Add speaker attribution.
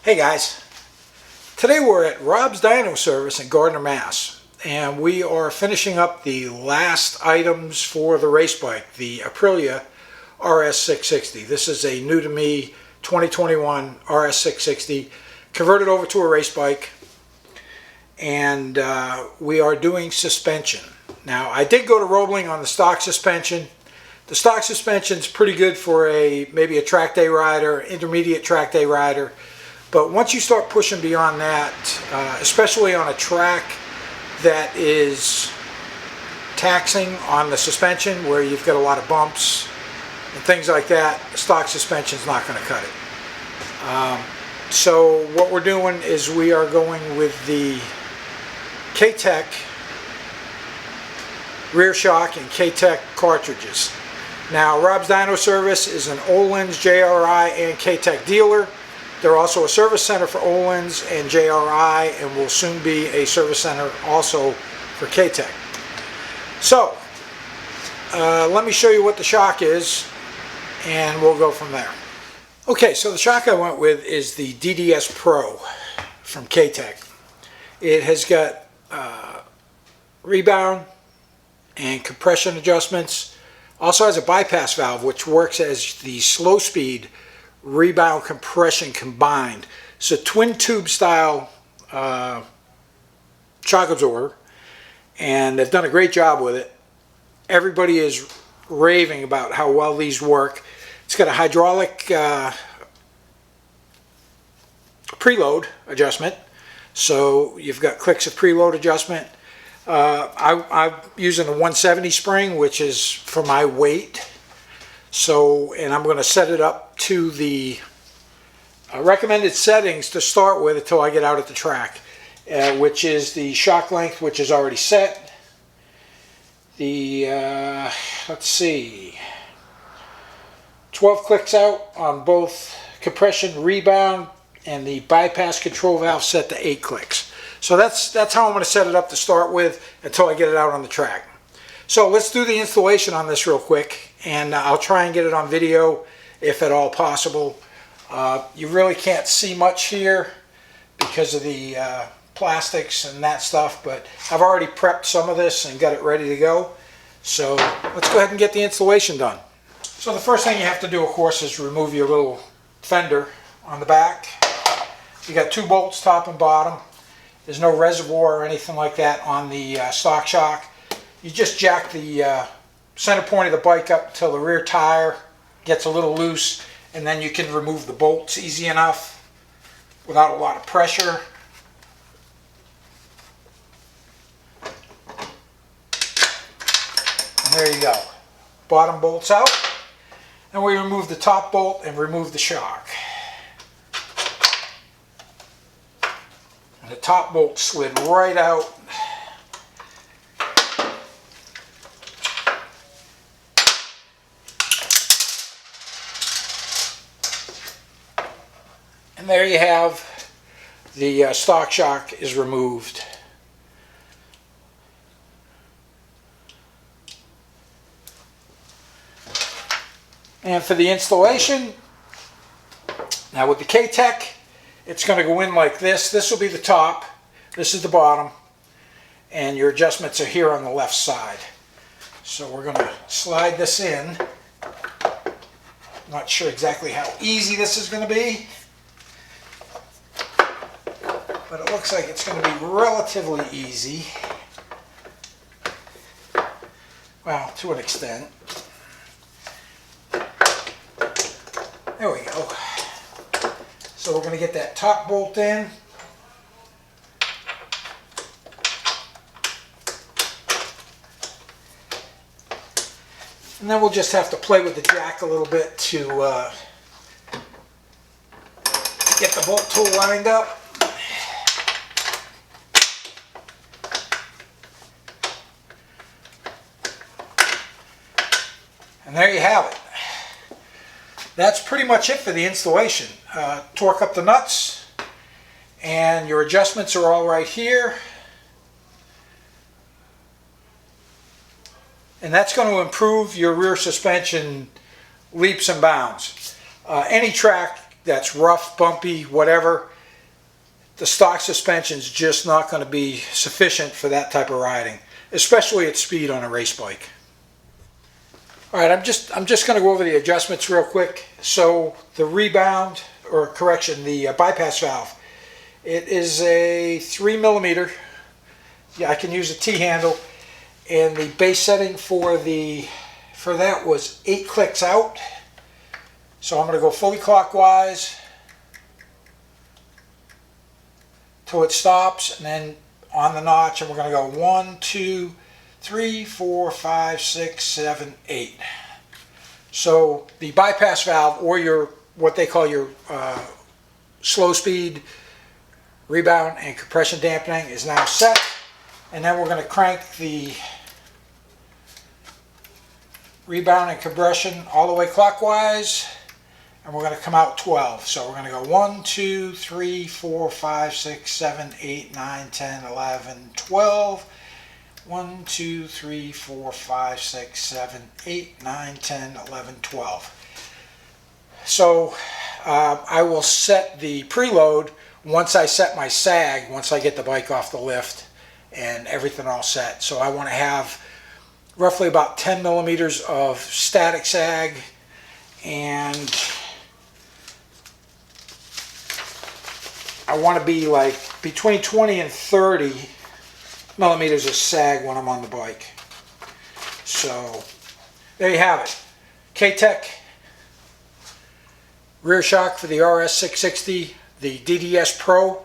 Speaker 1: Hey guys, today we're at Rob's Dyno Service in Gardner, Mass. And we are finishing up the last items for the race bike, the Aprilia RS660. This is a new to me 2021 RS660, converted over to a race bike. And we are doing suspension. Now I did go to Roebling on the stock suspension. The stock suspension is pretty good for maybe a track day rider, intermediate track day rider. But once you start pushing beyond that, especially on a track that is taxing on the suspension, where you've got a lot of bumps and things like that, stock suspension is not going to cut it. So what we're doing is we are going with the KTech rear shock and KTech cartridges. Now, Rob's Dyno Service is an Öhlins, JRI, and KTech dealer. They're also a service center for Öhlins and JRI, and will soon be a service center also for KTech. So, let me show you what the shock is, and we'll go from there. Okay, so the shock I went with is the DDS Pro from KTech. It has got rebound and compression adjustments. Also has a bypass valve, which works as the slow speed rebound compression combined. It's a twin tube style shock absorber, and they've done a great job with it. Everybody is raving about how well these work. It's got a hydraulic preload adjustment, so you've got clicks of preload adjustment. I'm using a 170 spring, which is for my weight. So, and I'm going to set it up to the recommended settings to start with until I get out at the track, which is the shock length, which is already set. The, let's see, 12 clicks out on both compression, rebound, and the bypass control valve set to 8 clicks. So that's how I'm going to set it up to start with until I get it out on the track. So let's do the installation on this real quick, and I'll try and get it on video if at all possible. You really can't see much here because of the plastics and that stuff, but I've already prepped some of this and got it ready to go. So let's go ahead and get the installation done. So the first thing you have to do, of course, is remove your little fender on the back. You got 2 bolts, top and bottom. There's no reservoir or anything like that on the stock shock. You just jack the center point of the bike up until the rear tire gets a little loose, and then you can remove the bolts easy enough without a lot of pressure. And there you go. Bottom bolt's out. And we remove the top bolt and remove the shock. And the top bolt slid right out. And there you have the stock shock is removed. And for the installation, now with the KTech, it's going to go in like this. This will be the top, this is the bottom, and your adjustments are here on the left side. So we're going to slide this in. Not sure exactly how easy this is going to be, but it looks like it's going to be relatively easy. Well, to an extent. There we go. So we're going to get that top bolt in. And then we'll just have to play with the jack a little bit to get the bolt tool lined up. And there you have it. That's pretty much it for the installation. Torque up the nuts, and your adjustments are all right here. And that's going to improve your rear suspension leaps and bounds. Any track that's rough, bumpy, whatever, the stock suspension is just not going to be sufficient for that type of riding, especially at speed on a race bike. All right, I'm just going to go over the adjustments real quick. So the rebound, or correction, the bypass valve, it is a 3mm. Yeah, I can use a T-handle, and the base setting for that was 8 clicks out. So I'm going to go fully clockwise till it stops, and then on the notch, and we're going to go 1, 2, 3, 4, 5, 6, 7, 8. So the bypass valve, or your what they call your slow speed rebound and compression dampening, is now set. And then we're going to crank the rebound and compression all the way clockwise, and we're going to come out 12. So we're going to go 1, 2, 3, 4, 5, 6, 7, 8, 9, 10, 11, 12. 1, 2, 3, 4, 5, 6, 7, 8, 9, 10, 11, 12. So I will set the preload once I set my sag, once I get the bike off the lift and everything all set. So I want to have roughly about 10mm of static sag, and I want to be like between 20 and 30mm of sag when I'm on the bike. So there you have it. KTech rear shock for the RS660, the DDS Pro.